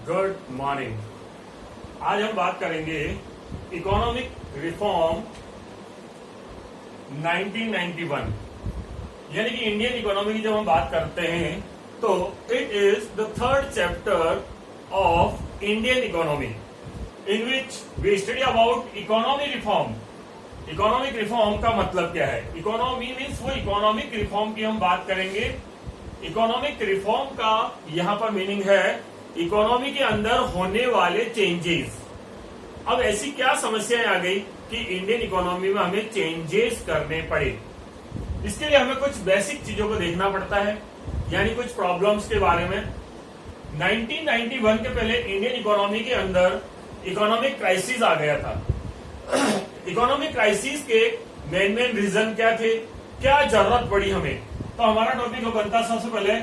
Good morning. आज हम बात करेंगे इकोनॉमिक रिफॉर्म 1991, यानी कि इंडियन इकोनॉमी की जब हम बात करते हैं तो it is the third chapter of Indian economy in which we study about economy reform. Economic reform का मतलब क्या है? इकोनॉमी मीन्स वो इकोनॉमिक रिफॉर्म की हम बात करेंगे। इकोनॉमिक रिफॉर्म का यहां पर मीनिंग है इकोनॉमी के अंदर होने वाले चेंजेस। अब ऐसी क्या समस्याएं आ गई कि इंडियन इकोनॉमी में हमें चेंजेस करने पड़े? इसके लिए हमें कुछ बेसिक चीजों को देखना पड़ता है, यानी कुछ प्रॉब्लम्स के बारे में। 1991 के पहले इंडियन इकोनॉमी के अंदर इकोनॉमिक क्राइसिस आ गया था। इकोनॉमिक क्राइसिस के मेन रीजन क्या थे, क्या जरूरत पड़ी हमें? तो हमारा टॉपिक बनता सबसे पहले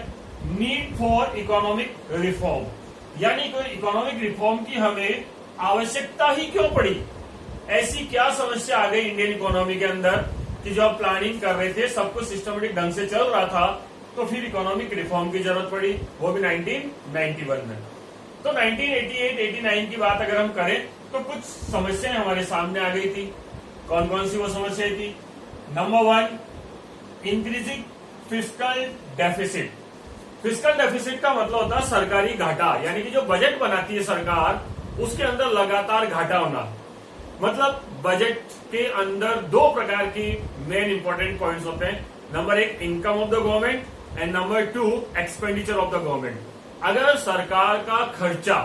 नीड फॉर इकोनॉमिक रिफॉर्म, यानी कोई इकोनॉमिक रिफॉर्म की हमें आवश्यकता ही क्यों पड़ी? ऐसी क्या समस्या आ गई इंडियन इकोनॉमी के अंदर कि जो आप प्लानिंग कर रहे थे सब कुछ सिस्टमेटिक ढंग से चल रहा था, तो फिर इकोनॉमिक रिफॉर्म की जरूरत पड़ी, वो भी 1991 में। तो 1988-89 की बात अगर हम करें तो कुछ समस्याएं हमारे सामने आ गई थी। कौन कौन सी वो समस्याएं थी? Number 1, increasing fiscal deficit. Fiscal deficit का मतलब होता है सरकारी घाटा, यानी कि जो बजट बनाती है सरकार उसके अंदर लगातार घाटा होना। मतलब बजट के अंदर दो प्रकार की मेन इंपॉर्टेंट पॉइंट्स होते हैं। Number 1, income of the government and number 2, expenditure of the government. अगर सरकार का खर्चा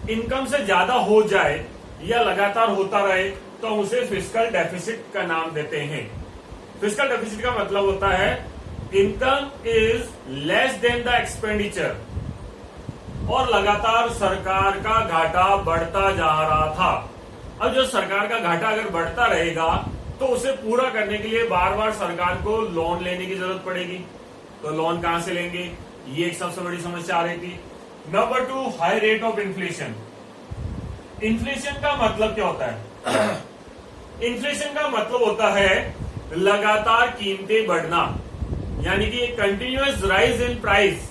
इनकम से ज्यादा हो जाए या लगातार होता रहे तो हम उसे फिस्कल डेफिसिट का नाम देते हैं। फिस्कल डेफिसिट का मतलब होता है income is less than the expenditure, और लगातार सरकार का घाटा बढ़ता जा रहा था। अब जो सरकार का घाटा अगर बढ़ता रहेगा तो उसे पूरा करने के लिए बार बार सरकार को लोन लेने की जरूरत पड़ेगी। तो लोन कहां से लेंगे? ये एक सबसे बड़ी समस्या आ रही थी। Number 2, high rate of inflation. Inflation का मतलब क्या होता है? इन्फ्लेशन का मतलब होता है लगातार कीमतें बढ़ना, यानी कि एक कंटिन्यूअस राइज इन प्राइस।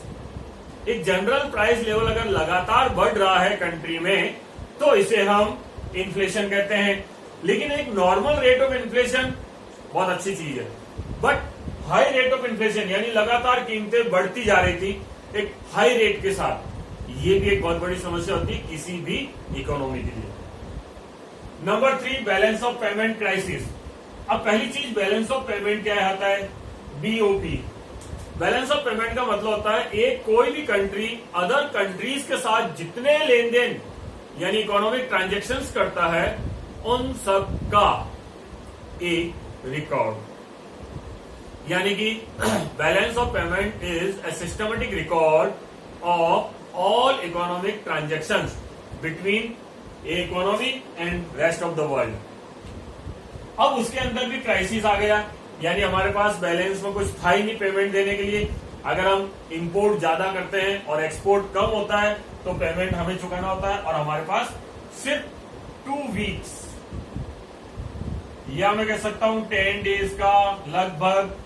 एक जनरल प्राइस लेवल अगर लगातार बढ़ रहा है कंट्री में तो इसे हम इन्फ्लेशन कहते हैं। लेकिन एक नॉर्मल रेट ऑफ इन्फ्लेशन बहुत अच्छी चीज है, but high rate of inflation यानी लगातार कीमतें बढ़ती जा रही थी एक हाई रेट के साथ, ये भी एक बहुत बड़ी समस्या होती है किसी भी इकोनॉमी के लिए। Number 3, balance of payment crisis. अब पहली चीज बैलेंस ऑफ पेमेंट क्या आता है? BOP। बैलेंस ऑफ पेमेंट का मतलब होता है एक कोई भी कंट्री अदर कंट्रीज के साथ जितने लेन देन यानी इकोनॉमिक ट्रांजेक्शन्स करता है उन सब का एक रिकॉर्ड, यानी कि balance of payment is a systematic record of all economic transactions between economy and rest of the world. अब उसके अंदर भी क्राइसिस आ गया, यानी हमारे पास बैलेंस में कुछ था ही नहीं पेमेंट देने के लिए। अगर हम इंपोर्ट ज्यादा करते हैं और एक्सपोर्ट कम होता है तो पेमेंट हमें चुकाना होता है, और हमारे पास सिर्फ 2 वीक्स या मैं कह सकता हूं 10 डेज का लगभग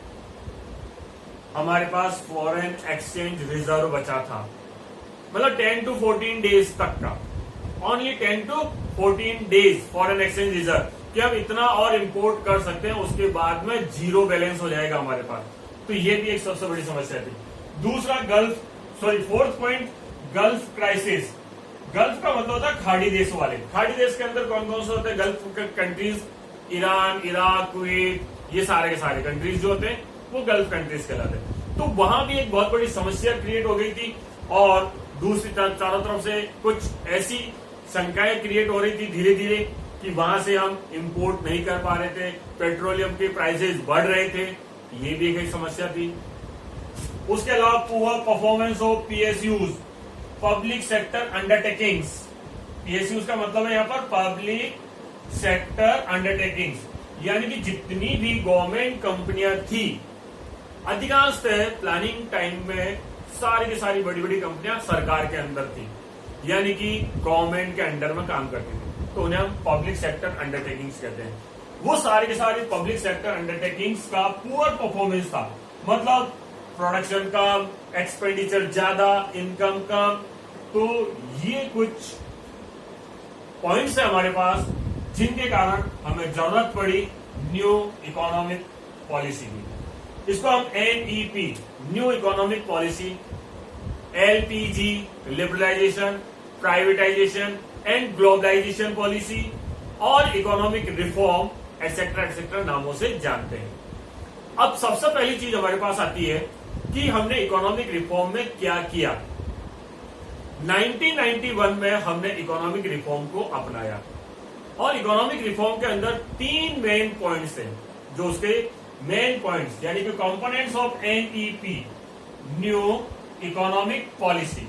हमारे पास फॉरेन एक्सचेंज रिजर्व बचा था। मतलब 10 to 14 डेज तक का, only 10 to 14 days foreign exchange reserve कि हम इतना और इंपोर्ट कर सकते हैं, उसके बाद में जीरो बैलेंस हो जाएगा हमारे पास। तो ये भी एक सबसे बड़ी समस्या थी। दूसरा fourth point, gulf crisis. Gulf का मतलब होता है खाड़ी देशों वाले। खाड़ी देश के अंदर कौन कौन से होते हैं? Gulf countries, Iran, Iraq, Kuwait, ये सारे के सारे कंट्रीज जो होते हैं वो गल्फ कंट्रीज कहलाते हैं। तो वहां भी एक बहुत बड़ी समस्या क्रिएट हो गई थी, और दूसरी तरफ चारों तरफ से कुछ ऐसी शंकाएं क्रिएट हो रही थी धीरे धीरे कि वहां से हम इंपोर्ट नहीं कर पा रहे थे, पेट्रोलियम के प्राइसेस बढ़ रहे थे, ये भी एक समस्या थी। उसके अलावा poor performance of PSUs, public sector undertakings. PSUs का मतलब है यहाँ पर पब्लिक सेक्टर अंडरटेकिंग्स, यानी कि जितनी भी गवर्नमेंट कंपनियां थी अधिकांश प्लानिंग टाइम में सारी की सारी बड़ी बड़ी कंपनियां सरकार के अंदर थी, यानी कि गवर्नमेंट के अंडर में काम करती थी, तो उन्हें हम पब्लिक सेक्टर अंडरटेकिंग्स कहते हैं। वो सारी की सारी पब्लिक सेक्टर अंडरटेकिंग्स का पुअर परफॉर्मेंस था, मतलब प्रोडक्शन कम, एक्सपेंडिचर ज्यादा, इनकम कम, तो ये कुछ पॉइंट्स है हमारे पास जिनके कारण हमें जरूरत पड़ी न्यू इकोनॉमिक पॉलिसी की। इसको हम NEP new economic policy, LPG liberalisation, privatisation and globalisation policy और इकोनॉमिक रिफॉर्म एटसेट्रा नामों से जानते हैं। अब सबसे पहली चीज हमारे पास आती है कि हमने इकोनॉमिक रिफॉर्म में क्या किया। 1991 में हमने इकोनॉमिक रिफॉर्म को अपनाया और इकोनॉमिक रिफॉर्म के अंदर 3 मेन पॉइंट्स हैं, जो उसके मेन पॉइंट्स यानी कि components of NEP new economic policy.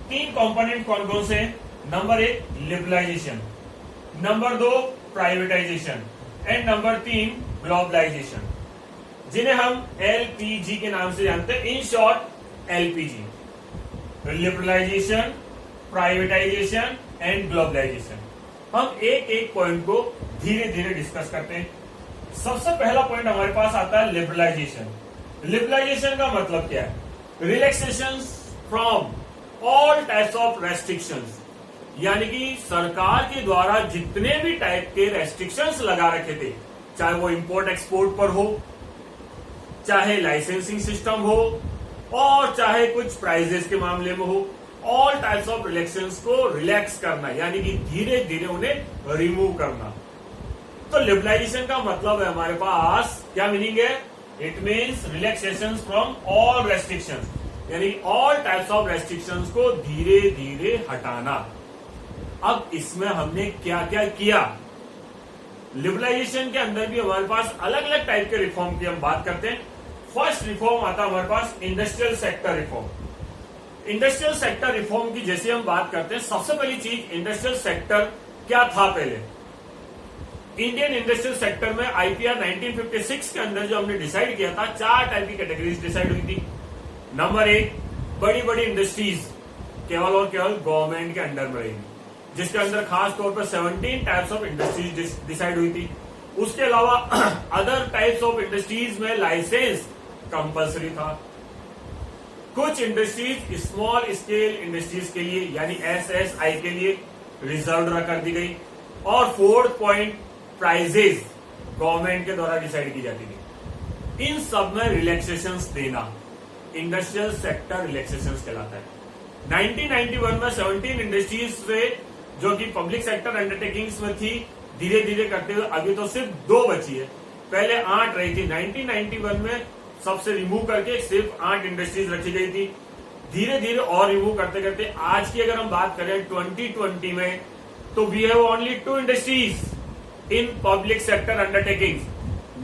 3 component कौन कौन से? Number 1 liberalisation, number 2 privatisation and number 3 globalisation, जिन्हें हम LPG के नाम से जानते हैं। In short LPG, liberalisation, privatisation and globalisation. हम एक एक पॉइंट को धीरे धीरे डिस्कस करते हैं। सबसे पहला पॉइंट हमारे पास आता है लिबरलाइजेशन। लिबरलाइजेशन का मतलब क्या है? Relaxation from all types of restrictions, यानी कि सरकार के द्वारा जितने भी टाइप के रेस्ट्रिक्शंस लगा रखे थे, चाहे वो इंपोर्ट एक्सपोर्ट पर हो, चाहे लाइसेंसिंग सिस्टम हो और चाहे कुछ प्राइजेस के मामले में हो, ऑल टाइप्स ऑफ रिलैक्सेशंस को रिलैक्स करना, यानी कि धीरे धीरे उन्हें रिमूव करना। तो लिबरलाइजेशन का मतलब है हमारे पास क्या मीनिंग है? It means relaxation from all restrictions, यानी ऑल टाइप्स ऑफ रेस्ट्रिक्शंस को धीरे धीरे हटाना। अब इसमें हमने क्या क्या किया? लिबरलाइजेशन के अंदर भी हमारे पास अलग अलग टाइप के रिफॉर्म की हम बात करते हैं। फर्स्ट रिफॉर्म आता है हमारे पास industrial sector reform. Industrial sector reform की जैसे हम बात करते हैं, सबसे पहली चीज इंडस्ट्रियल सेक्टर क्या था? पहले इंडियन इंडस्ट्रियल सेक्टर में IPR 1956 के अंदर जो हमने डिसाइड किया था, 4 टाइप की कैटेगरीज डिसाइड हुई थी। नंबर 1, बड़ी बड़ी इंडस्ट्रीज केवल और केवल गवर्नमेंट के अंडर में रहेगी, जिसके अंदर खास तौर पर 17 टाइप्स ऑफ इंडस्ट्रीज डिसाइड हुई थी। उसके अलावा अदर टाइप्स ऑफ इंडस्ट्रीज में लाइसेंस कंपल्सरी था। कुछ इंडस्ट्रीज स्मॉल स्केल इंडस्ट्रीज के लिए यानी SSI के लिए रिजर्व कर दी गई। और 4th पॉइंट, प्राइजेस गवर्नमेंट के द्वारा डिसाइड की जाती थी। इन सब में रिलैक्सेशंस देना इंडस्ट्रियल सेक्टर रिलैक्सेशंस कहलाता है। 1991 में 17 इंडस्ट्रीज से जो कि पब्लिक सेक्टर अंडरटेकिंग्स में थी, धीरे धीरे करते हुए अभी तो सिर्फ 2 बची है। पहले 8 रही थी। 1991 में सबसे रिमूव करके सिर्फ 8 इंडस्ट्रीज रखी गई थी। धीरे धीरे और रिमूव करते करते आज की अगर हम बात करें 2020 में, तो we have only 2 industries in public sector undertakings.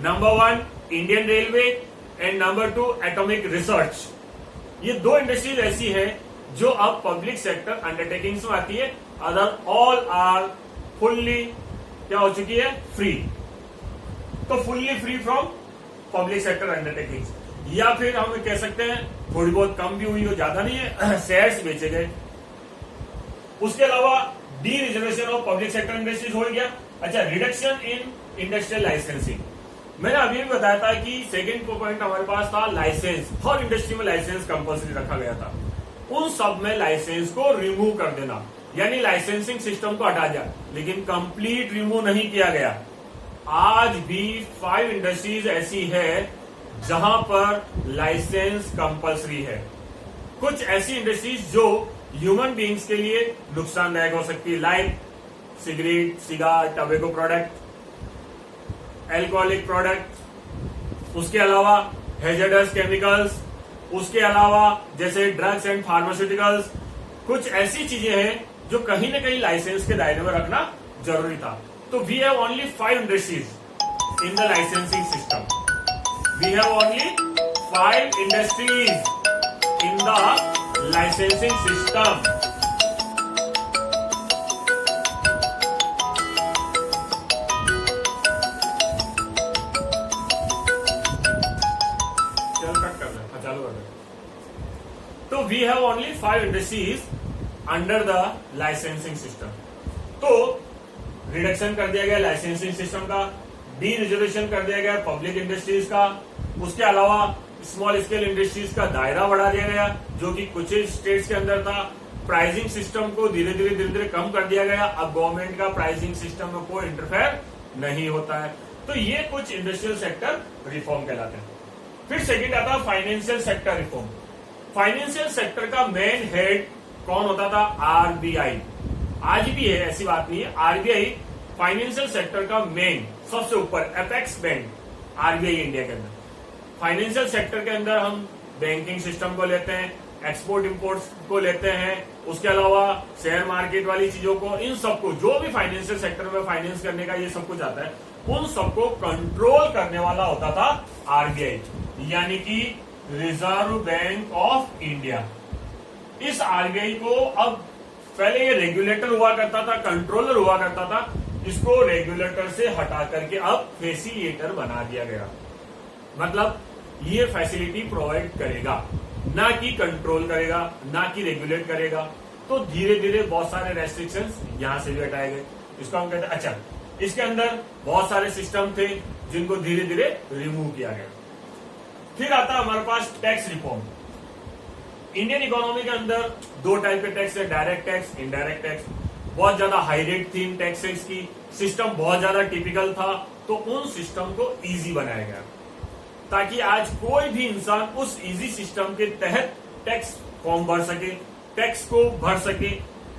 Number 1 Indian railway and number 2 atomic research. ये 2 इंडस्ट्रीज ऐसी है जो अब पब्लिक सेक्टर अंडरटेकिंग्स में आती है। अदर ऑल आर फुल्ली क्या हो चुकी है? फ्री। तो fully free from public sector undertakings, या फिर हम कह सकते हैं थोड़ी बहुत कम भी हुई हो, ज्यादा नहीं है, शेयर्स बेचे गए। उसके अलावा D reservation of public sector industries हो गया। अच्छा, रिडक्शन इन इंडस्ट्रियल लाइसेंसिंग। मैंने अभी भी बताया था कि सेकेंड पॉइंट हमारे पास था लाइसेंस। हर इंडस्ट्री में लाइसेंस कंपल्सरी रखा गया था। उन सब में लाइसेंस को रिमूव कर देना, यानी लाइसेंसिंग सिस्टम को हटा दिया, लेकिन कंप्लीट रिमूव नहीं किया गया। आज भी 5 इंडस्ट्रीज ऐसी है जहां पर लाइसेंस कंपल्सरी है। कुछ ऐसी इंडस्ट्रीज जो ह्यूमन बीइंग्स के लिए नुकसानदायक हो सकती है, like cigarette, cigar, tobacco product, alcoholic product, उसके अलावा हैजर्डस केमिकल्स, उसके अलावा जैसे ड्रग्स एंड फार्मास्यूटिकल्स। कुछ ऐसी चीजें हैं जो कहीं ना कहीं लाइसेंस के दायरे में रखना जरूरी था। तो we have only 5 industries in the licensing system. We have only 5 industries in the licensing system. तो we have only 5 industries under the licensing system. तो रिडक्शन कर दिया गया लाइसेंसिंग सिस्टम का, डी रिजर्वेशन कर दिया गया पब्लिक इंडस्ट्रीज का। उसके अलावा स्मॉल स्केल इंडस्ट्रीज का दायरा बढ़ा दिया गया, जो कि कुछ स्टेट्स के अंदर था, प्राइसिंग सिस्टम को धीरे धीरे कम कर दिया गया। अब गवर्नमेंट का प्राइसिंग सिस्टम में कोई इंटरफेयर नहीं होता है। तो ये कुछ इंडस्ट्रियल सेक्टर रिफॉर्म कहलाते हैं। फिर सेकंड आता है financial sector reform. Financial sector का मेन हेड कौन होता था? आरबीआई। आज भी है, ऐसी बात नहीं है। आरबीआई फाइनेंशियल सेक्टर का मेन, सबसे ऊपर एपेक्स बैंक आरबीआई इंडिया के अंदर। फाइनेंशियल सेक्टर के अंदर हम बैंकिंग सिस्टम को लेते हैं, एक्सपोर्ट इंपोर्ट को लेते हैं, उसके अलावा शेयर मार्केट वाली चीजों को, इन सबको जो भी फाइनेंशियल सेक्टर में फाइनेंस करने का ये सब कुछ आता है, उन सबको कंट्रोल करने वाला होता था आरबीआई, यानी कि रिजर्व बैंक ऑफ इंडिया। इस आरबीआई को अब पहले ये रेगुलेटर हुआ करता था, कंट्रोलर हुआ करता था, इसको रेगुलेटर से हटा करके अब फैसिलिटेटर बना दिया गया। मतलब ये फैसिलिटी प्रोवाइड करेगा, ना कि कंट्रोल करेगा, ना कि रेगुलेट करेगा। तो धीरे धीरे बहुत सारे रेस्ट्रिक्शंस यहां से भी हटाए गए। इसको हम कहते हैं, अच्छा, इसके अंदर बहुत सारे सिस्टम थे जिनको धीरे धीरे रिमूव किया गया। फिर आता है हमारे पास टैक्स रिफॉर्म। इंडियन इकोनॉमी के अंदर दो टाइप के टैक्स है, डायरेक्ट टैक्स, इनडायरेक्ट टैक्स। बहुत ज्यादा हाई रेट थी इन टैक्सेस की, सिस्टम बहुत ज्यादा टिपिकल था, तो उन सिस्टम को इजी बनाया गया ताकि आज कोई भी इंसान उस इजी सिस्टम के तहत टैक्स फॉर्म भर सके, टैक्स को भर सके,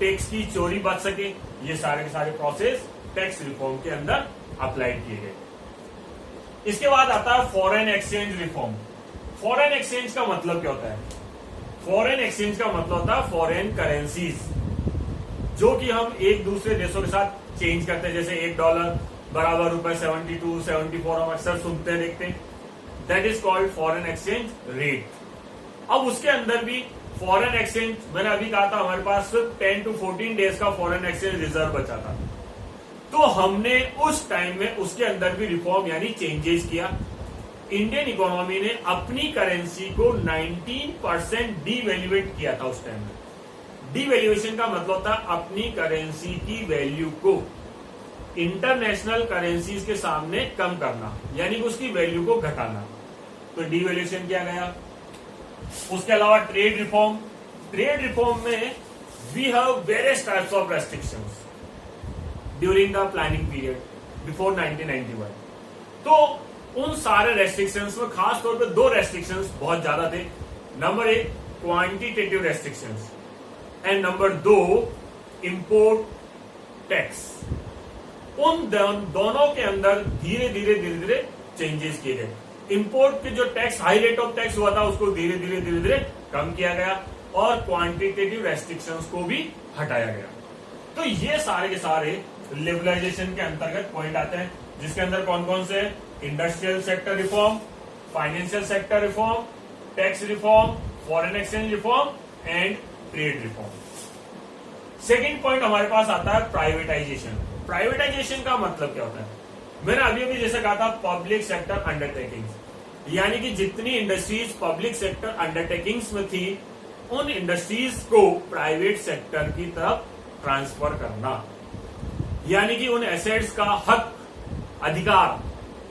टैक्स की चोरी बच सके। ये सारे के सारे प्रोसेस टैक्स रिफॉर्म के अंदर अप्लाइड किए गए। इसके बाद आता है foreign exchange reform. Foreign exchange का मतलब क्या होता है? फॉरेन एक्सचेंज का मतलब होता है फॉरेन करेंसीज, जो कि हम एक दूसरे देशों के साथ चेंज करते हैं। जैसे $1 बराबर रुपए 72, 74 हम अक्सर सुनते हैं, देखते हैं। That is called foreign exchange rate. अब उसके अंदर भी फॉरेन एक्सचेंज, मैंने अभी कहा था हमारे पास सिर्फ 10 to 14 डेज का फॉरेन एक्सचेंज रिजर्व बचा था, तो हमने उस टाइम में उसके अंदर भी रिफॉर्म यानी चेंजेस किया। इंडियन इकोनॉमी ने अपनी करेंसी को 19% डीवैल्यूएट किया था उस टाइम में। डीवैल्यूएशन का मतलब होता है अपनी करेंसी की वैल्यू को इंटरनेशनल करेंसीज के सामने कम करना, यानी कि उसकी वैल्यू को घटाना। तो डीवैल्यूएशन किया गया। उसके अलावा ट्रेड रिफॉर्म। ट्रेड रिफॉर्म में we have various types of restrictions during the planning period before 1991। तो उन सारे रेस्ट्रिक्शंस में खास तौर पे दो रेस्ट्रिक्शंस बहुत ज्यादा थे। Number 1 quantitative restrictions and number 2 import tax. उन दोनों के अंदर धीरे धीरे चेंजेस किए गए। इंपोर्ट के जो tax, high rate of tax हुआ था, उसको धीरे धीरे कम किया गया और क्वांटिटेटिव रेस्ट्रिक्शंस को भी हटाया गया। तो ये सारे के सारे लिबरलाइजेशन के अंतर्गत पॉइंट आते हैं, जिसके अंदर कौन कौन से? Industrial sector reform, financial sector reform, tax reform, foreign exchange reform and trade reform. Second point हमारे पास आता है प्राइवेटाइजेशन। प्राइवेटाइजेशन का मतलब क्या होता है? मैंने अभी जैसे कहा था पब्लिक सेक्टर अंडरटेकिंग्स, यानी कि जितनी इंडस्ट्रीज पब्लिक सेक्टर अंडरटेकिंग्स में थी, उन इंडस्ट्रीज को प्राइवेट सेक्टर की तरफ ट्रांसफर करना, यानी कि उन एसेट्स का हक, अधिकार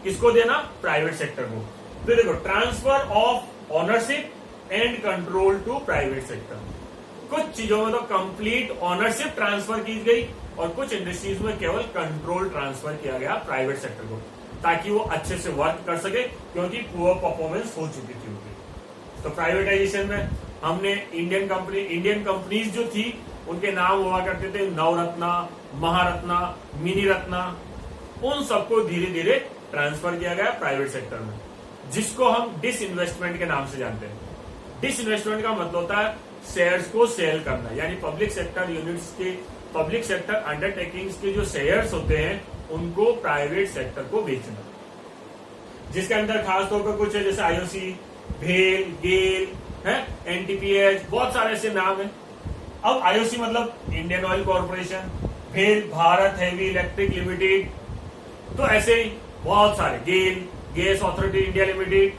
किसको देना? प्राइवेट सेक्टर को। तो देखो, transfer of ownership and control to private sector. कुछ चीजों में तो कंप्लीट ओनरशिप ट्रांसफर की गई और कुछ इंडस्ट्रीज में केवल कंट्रोल ट्रांसफर किया गया प्राइवेट सेक्टर को, ताकि वो अच्छे से वर्क कर सके, क्योंकि पुअर परफॉर्मेंस हो चुकी थी उनकी। तो प्राइवेटाइजेशन में हमने इंडियन कंपनीज जो थी, उनके नाम हुआ करते थे नवरत्ना, महारत्ना, मिनी रत्ना। उन सबको धीरे धीरे ट्रांसफर किया गया प्राइवेट सेक्टर में, जिसको हम डिसइन्वेस्टमेंट के नाम से जानते हैं। डिसइन्वेस्टमेंट का मतलब होता है शेयर्स को सेल करना, यानी पब्लिक सेक्टर यूनिट्स के, पब्लिक सेक्टर अंडरटेकिंग्स के जो शेयर्स होते हैं, उनको प्राइवेट सेक्टर को बेचना, जिसके अंदर खास तौर पर कुछ है जैसे आईओसी, भेल, गेल है, एनटीपीएच, बहुत सारे ऐसे नाम है। अब आईओसी मतलब इंडियन ऑयल कॉर्पोरेशन, भेल भारत हैवी इलेक्ट्रिक लिमिटेड, तो ऐसे ही बहुत सारे, GAIL, Gas Authority India Limited,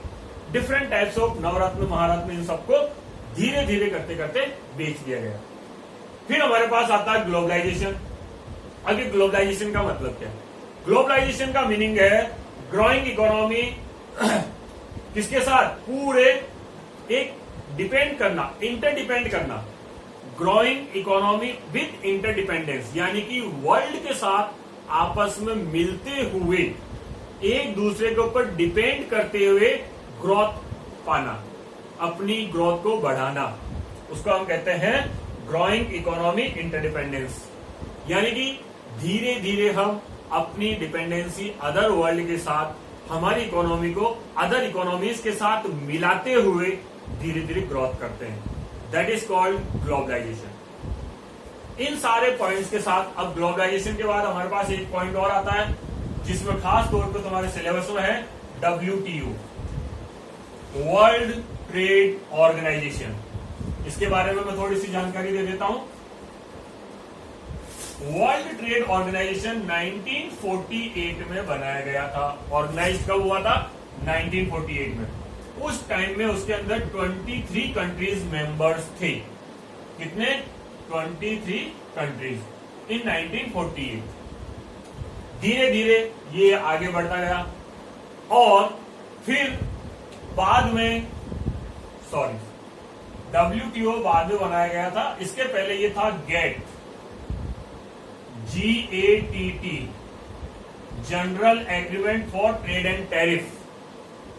different types of Navratna, Maharatna, इन सबको धीरे धीरे करते करते बेच दिया गया। फिर हमारे पास आता है ग्लोबलाइजेशन। अभी ग्लोबलाइजेशन का मतलब क्या है? ग्लोबलाइजेशन का मीनिंग है ग्रोइंग इकोनॉमी किसके साथ? पूरे एक डिपेंड करना, इंटरडिपेंड करना, ग्रोइंग इकोनॉमी विद इंटरडिपेंडेंस, यानी कि वर्ल्ड के साथ आपस में मिलते हुए एक दूसरे के ऊपर डिपेंड करते हुए ग्रोथ पाना, अपनी ग्रोथ को बढ़ाना, उसको हम कहते हैं ग्रोइंग इकोनॉमी इंटरडिपेंडेंस। यानी कि धीरे धीरे हम अपनी डिपेंडेंसी अदर वर्ल्ड के साथ, हमारी इकोनॉमी को अदर इकोनॉमीज के साथ मिलाते हुए धीरे धीरे ग्रोथ करते हैं। That is called globalisation. इन सारे पॉइंट्स के साथ अब ग्लोबलाइजेशन के बाद हमारे पास एक पॉइंट और आता है जिसमें खास तौर पर तुम्हारे सिलेबस में है WTO, वर्ल्ड ट्रेड ऑर्गेनाइजेशन। इसके बारे में मैं थोड़ी सी जानकारी दे देता हूं। वर्ल्ड ट्रेड ऑर्गेनाइजेशन 1948 में बनाया गया था। ऑर्गेनाइज कब हुआ था? 1948 में। उस टाइम में उसके अंदर 23 कंट्रीज मेंबर्स थे। कितने? 23 कंट्रीज इन 1948। धीरे धीरे ये आगे बढ़ता गया और फिर बाद में WTO बाद में बनाया गया था। इसके पहले ये था GATT, GATT, general agreement for trade and tariff.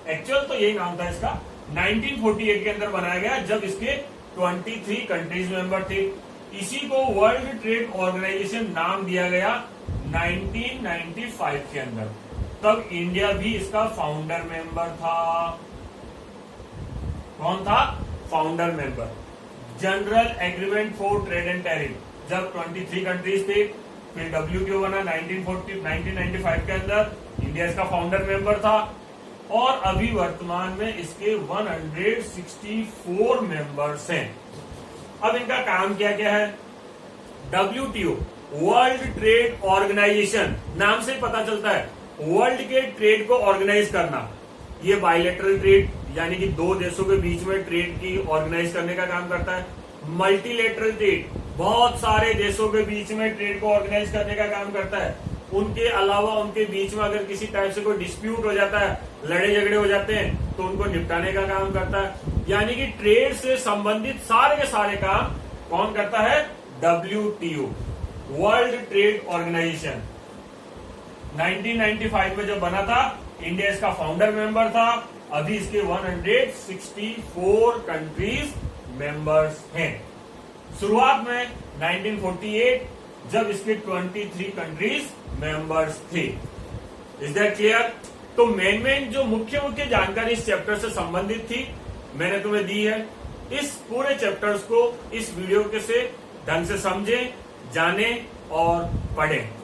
Actual तो यही नाम था इसका। 1948 के अंदर बनाया गया जब इसके 23 कंट्रीज मेंबर थे। इसी को वर्ल्ड ट्रेड ऑर्गेनाइजेशन नाम दिया गया 1995 के अंदर। तब इंडिया भी इसका फाउंडर मेंबर था। कौन था founder member? General agreement for trade and tariff जब 23 कंट्रीज थे, फिर WTO बना 1995 के अंदर, इंडिया इसका फाउंडर मेंबर था और अभी वर्तमान में इसके 164 मेंबर्स हैं। अब इनका काम क्या क्या है? WTO, वर्ल्ड ट्रेड ऑर्गेनाइजेशन, नाम से पता चलता है वर्ल्ड के ट्रेड को ऑर्गेनाइज करना। ये बायलैटरल ट्रेड यानी कि दो देशों के बीच में ट्रेड की ऑर्गेनाइज करने का काम करता है। मल्टीलेटरल ट्रेड, बहुत सारे देशों के बीच में ट्रेड को ऑर्गेनाइज करने का काम करता है। उनके अलावा उनके बीच में अगर किसी टाइप से कोई डिस्प्यूट हो जाता है, लड़े झगड़े हो जाते हैं, तो उनको निपटाने का काम करता है। यानी कि ट्रेड से संबंधित सारे के सारे काम कौन करता है? WTO, world trade organisation. 1995 में जब बना था, इंडिया इसका फाउंडर मेंबर था। अभी इसके 164 कंट्रीज मेंबर्स हैं। शुरुआत में 1948 जब इसके 23 कंट्रीज मेंबर्स थे। Is that clear? तो मेन जो मुख्य जानकारी इस चैप्टर से संबंधित थी मैंने तुम्हें दी है। इस पूरे चैप्टर्स को इस वीडियो के से ढंग से समझें, जानें और पढ़ें।